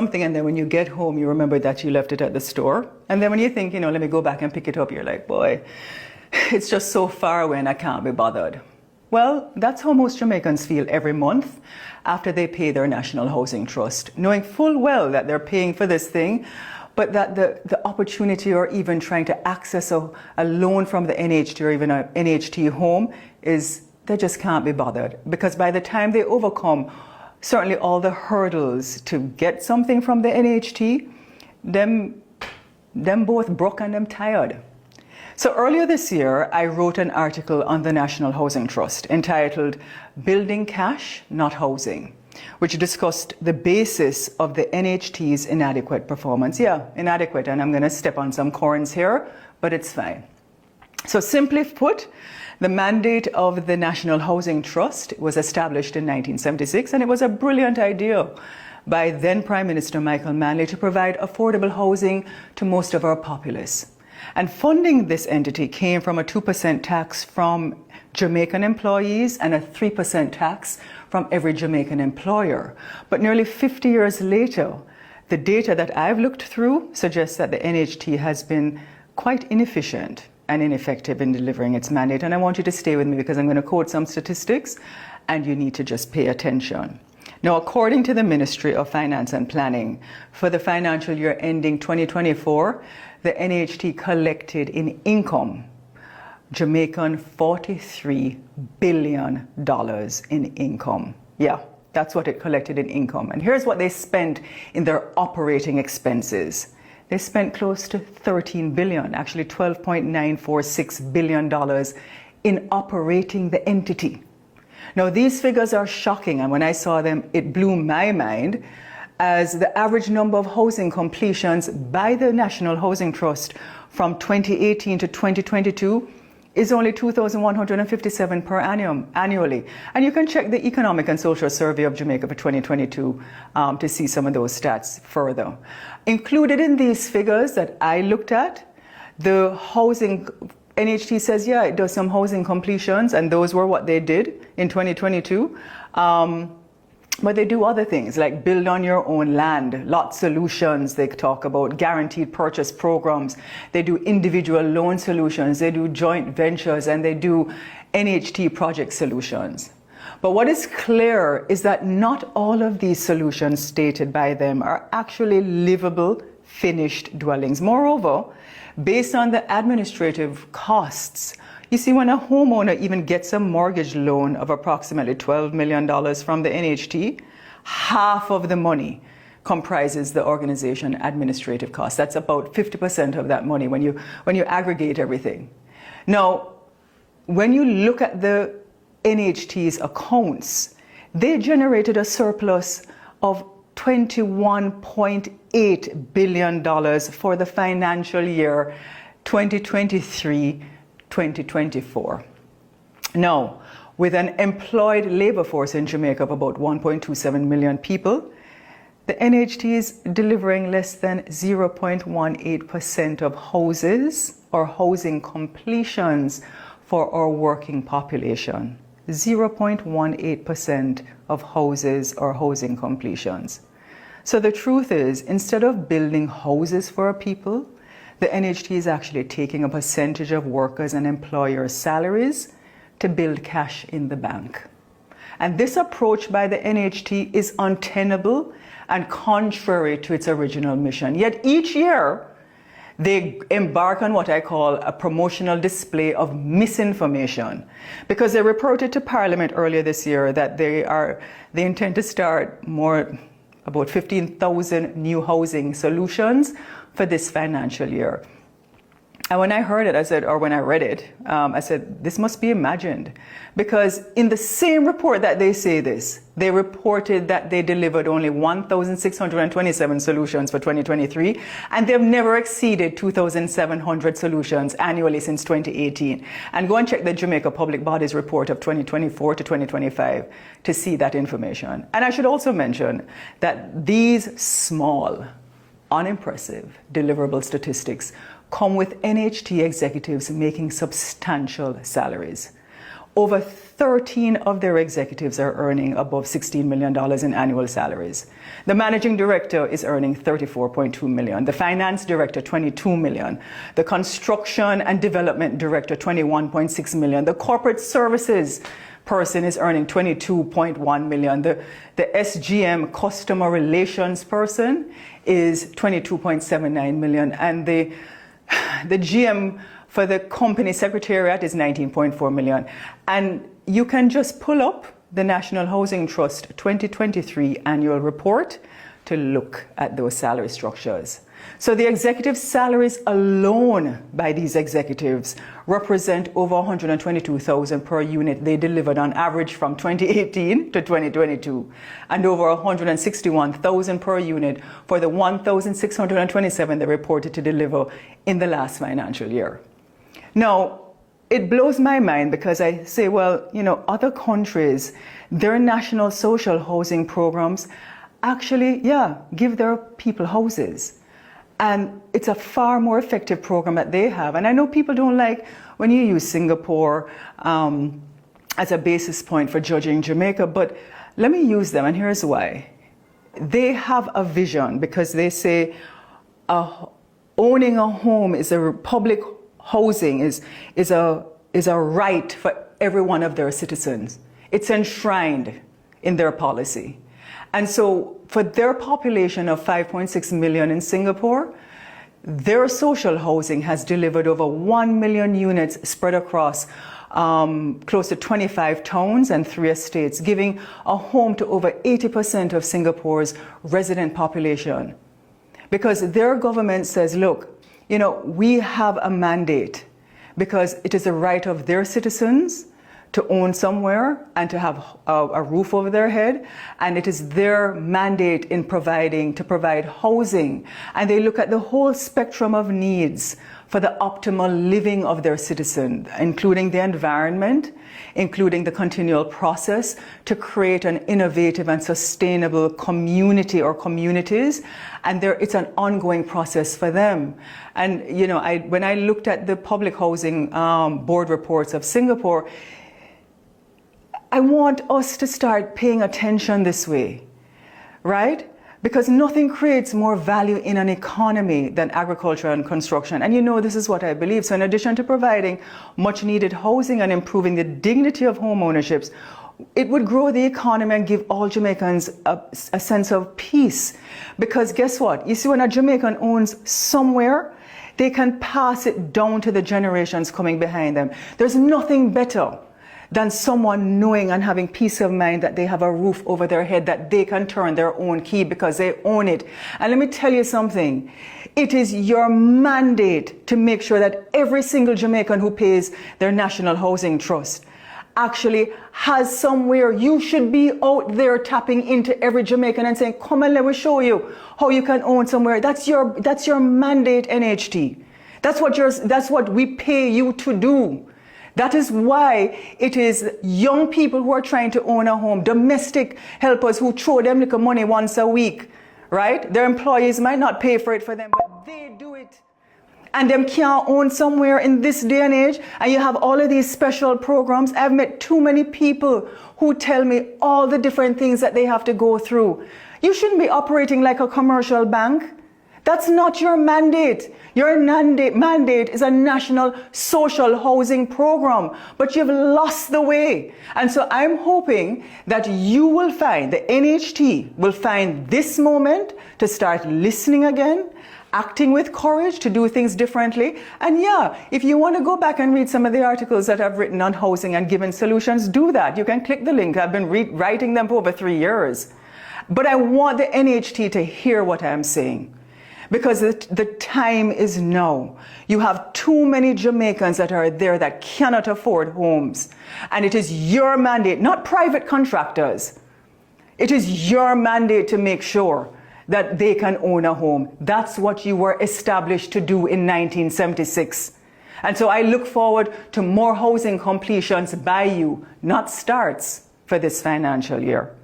something, and then when you get home, you remember that you left it at the store. And then when you think, let me go back and pick it up, you're like, boy, it's just so far away and I can't be bothered. Well, that's how most Jamaicans feel every month after they pay their National Housing Trust, knowing full well that they're paying for this thing, but that the opportunity or even trying to access a loan from the NHT or even an NHT home they just can't be bothered. Because by the time they overcome certainly all the hurdles to get something from the NHT, them both broke and them tired. So earlier this year, I wrote an article on the National Housing Trust entitled Building Cash, Not Housing, which discussed the basis of the NHT's inadequate performance. Yeah, inadequate, and I'm going to step on some corns here, but it's fine. So simply put, the mandate of the National Housing Trust was established in 1976, and it was a brilliant idea by then Prime Minister Michael Manley to provide affordable housing to most of our populace. And funding this entity came from a 2% tax from Jamaican employees and a 3% tax from every Jamaican employer. But nearly 50 years later, the data that I've looked through suggests that the NHT has been quite inefficient and ineffective in delivering its mandate. And I want you to stay with me because I'm going to quote some statistics and you need to just pay attention. Now, according to the Ministry of Finance and Planning, for the financial year ending 2024, the NHT collected in income Jamaican $43 billion in income. Yeah, that's what it collected in income. And here's what they spent in their operating expenses. They spent close to $13 billion, actually $12.946 billion in operating the entity. Now, these figures are shocking, and when I saw them, it blew my mind, as the average number of housing completions by the National Housing Trust from 2018 to 2022 is only 2,157 per annum annually. And you can check the Economic and Social Survey of Jamaica for 2022 to see some of those stats further. Included in these figures that I looked at, the housing NHT says, yeah, it does some housing completions, and those were what they did in 2022. But they do other things like build on your own land, lot solutions they talk about, guaranteed purchase programs. They do individual loan solutions, they do joint ventures, and they do NHT project solutions. But what is clear is that not all of these solutions stated by them are actually livable, finished dwellings. Moreover, based on the administrative costs, you see, when a homeowner even gets a mortgage loan of approximately $12 million from the NHT, half of the money comprises the organization administrative costs. That's about 50% of that money when you aggregate everything. Now, when you look at the NHT's accounts, they generated a surplus of $21.8 billion for the financial year 2023-2024. Now, with an employed labor force in Jamaica of about 1.27 million people, the NHT is delivering less than 0.18% of houses or housing completions for our working population. 0.18% of houses or housing completions. So the truth is, instead of building houses for our people, the NHT is actually taking a percentage of workers' and employers' salaries to build cash in the bank. And this approach by the NHT is untenable and contrary to its original mission. Yet each year, they embark on what I call a promotional display of misinformation, because they reported to Parliament earlier this year that they intend to start about 15,000 new housing solutions for this financial year. And when I heard it, when I read it, I said, this must be imagined. Because in the same report that they say this, they reported that they delivered only 1,627 solutions for 2023, and they've never exceeded 2,700 solutions annually since 2018. And go and check the Jamaica Public Bodies report of 2024 to 2025 to see that information. And I should also mention that these small, unimpressive deliverable statistics come with NHT executives making substantial salaries. over 13 of their executives are earning above $16 million in annual salaries. The managing director is earning $34.2 million. The finance director, $22 million. The construction and development director, $21.6 million. The corporate services person is earning $22.1 million. The SGM, customer relations person, is $22.79 million. And the GM for the company secretariat is $19.4 million. And you can just pull up the National Housing Trust 2023 annual report to look at those salary structures. So the executive salaries alone by these executives represent over $122,000 per unit they delivered on average from 2018 to 2022, and over $161,000 per unit for the 1,627 they reported to deliver in the last financial year. Now, it blows my mind because I say, well, you know, other countries, their national social housing programs actually, give their people houses. And it's a far more effective program that they have. And I know people don't like when you use Singapore as a basis point for judging Jamaica, but let me use them, and here's why. They have a vision because they say owning a home is a public housing is a right for every one of their citizens. It's enshrined in their policy. And so for their population of 5.6 million in Singapore, their social housing has delivered over 1 million units spread across close to 25 towns and 3 estates, giving a home to over 80% of Singapore's resident population. Because their government says, look, you know, we have a mandate because it is a right of their citizens to own somewhere and to have a roof over their head, and it is their mandate in to provide housing. And they look at the whole spectrum of needs for the optimal living of their citizen, including the environment, including the continual process to create an innovative and sustainable community or communities. And it's an ongoing process for them. And you know, when I looked at the public housing board reports of Singapore, I want us to start paying attention this way, right? Because nothing creates more value in an economy than agriculture and construction. And you know, this is what I believe. So in addition to providing much needed housing and improving the dignity of home ownerships, it would grow the economy and give all Jamaicans a sense of peace. Because guess what? You see, when a Jamaican owns somewhere, they can pass it down to the generations coming behind them. There's nothing better than someone knowing and having peace of mind that they have a roof over their head, that they can turn their own key because they own it. And let me tell you something. It is your mandate to make sure that every single Jamaican who pays their National Housing Trust actually has somewhere. You should be out there tapping into every Jamaican and saying, come and let me show you how you can own somewhere. That's your mandate, NHT. That's what we pay you to do. That is why it is young people who are trying to own a home, domestic helpers who throw them little money once a week, right? Their employees might not pay for it for them, but they do it. And them can't own somewhere in this day and age. And you have all of these special programs. I've met too many people who tell me all the different things that they have to go through. You shouldn't be operating like a commercial bank. That's not your mandate. Your mandate is a national social housing program, but you've lost the way. And so I'm hoping that you will find, the NHT will find this moment to start listening again, acting with courage to do things differently. And if you want to go back and read some of the articles that I've written on housing and given solutions, do that. You can click the link. I've been writing them for over 3 years. But I want the NHT to hear what I'm saying. Because the time is now. You have too many Jamaicans that are there that cannot afford homes. And it is your mandate, not private contractors. It is your mandate to make sure that they can own a home. That's what you were established to do in 1976. And so I look forward to more housing completions by you, not starts, for this financial year.